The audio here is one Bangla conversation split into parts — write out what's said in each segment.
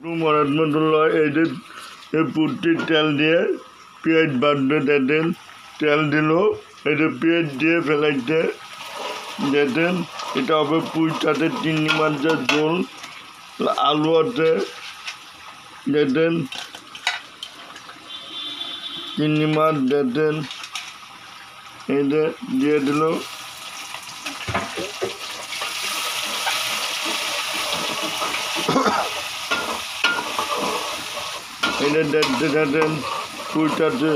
রহমতুল্লাহ এই যে পুটটি তেল দিয়ে পেঁয়াজ বাঁধতে দিতেন, তেল দিল এই যে পেঁয়াজ দিয়ে ফেলাইতে দিতেন। এটা হবে পুঁইটাতে চিংড়ি মাছের ঝোল, আলু আছে দিতেন, চিংড়ি মাছ দিতেন, এই যে দিয়ে দিল। এটা দেখতে থাকেন পুঁইটাতে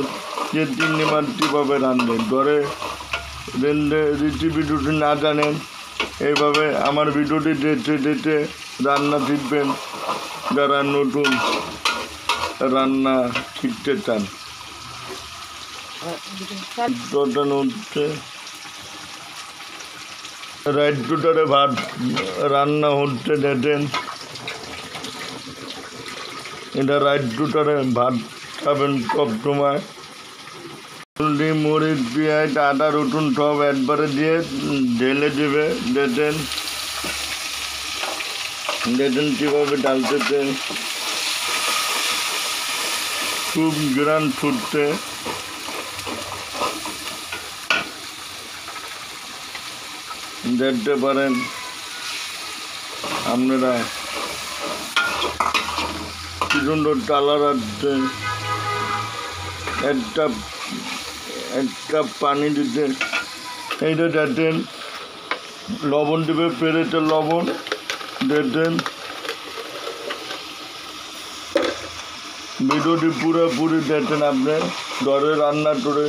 যে চিংড়ি মাছ কীভাবে রাঁধবেন। ধরে ভিডিওটি না জানেন এইভাবে আমার ভিডিওটি দেখতে দেখতে রান্না শিখবেন, যারা নতুন রান্না শিখতে চান। হচ্ছে রাইস কুকারে ভাত রান্না হচ্ছে দেখেন। এটা রাইস কুকারে ভাত খাবেন সব সময়। হলদি, মরিচ, পেঁয়াজ, আদা, রসুন সব একবারে দিয়ে ঢেলে দেবে। দেখেন দেখেন কীভাবে ডালতেছে, খুব গ্রান ফুটছে। দেখতে পারেন আপনারা কি সুন্দর কালার আসছে। একটা পানি দিতে এইটা দেখেন, লবণ দেবে, পেরেছে লবণ দেখেন। ভিডিওটি পুরোপুরি দেখেন, আপনি ঘরে রান্না করে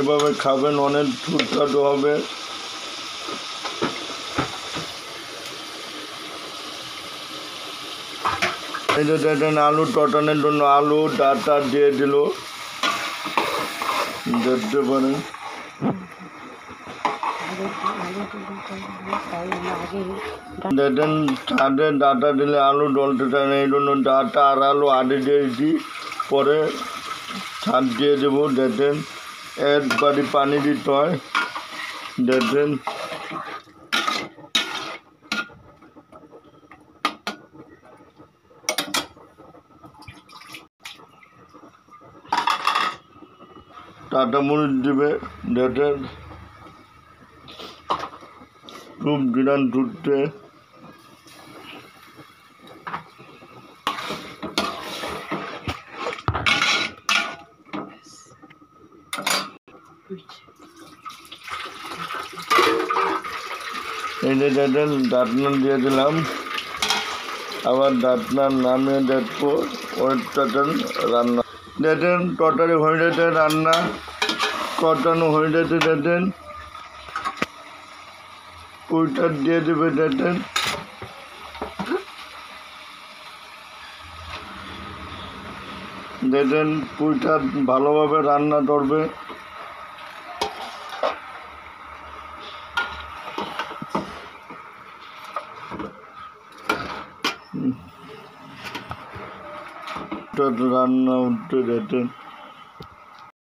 এভাবে খাবেন, অনেক সুস্বাদু হবে। এই যে দেখেন আলু টটানোর জন্য আলু ডাটা দিয়ে দিল, দেখতে পারেন। দেখেন ছাদে ডাটা দিলে আলু ডলতে চায় না, এই জন্য ডাটা আর আলু আগে দিয়েছি, পরে ছাদ দিয়ে দেবো। দেখেন একবারই পানি দিতে হয়। দেখেন টাটা মরিচ দিবে। দেখেন খুব গ্রান ছুটছে। এই যে দেখেন ডাটনা দিয়ে দিলাম, আবার ডাটনা নামিয়ে দেখবো। দেখেন রান্না দেখেন তরকারি হয়ে যেতে, রান্না কটানো হয়ে যেতে। দেখেন পুঁইটা দিয়ে দেবে। দেখেন দেখেন পুঁইটা ভালোভাবে রান্না করবে। রান্না উঠতে দেখেন।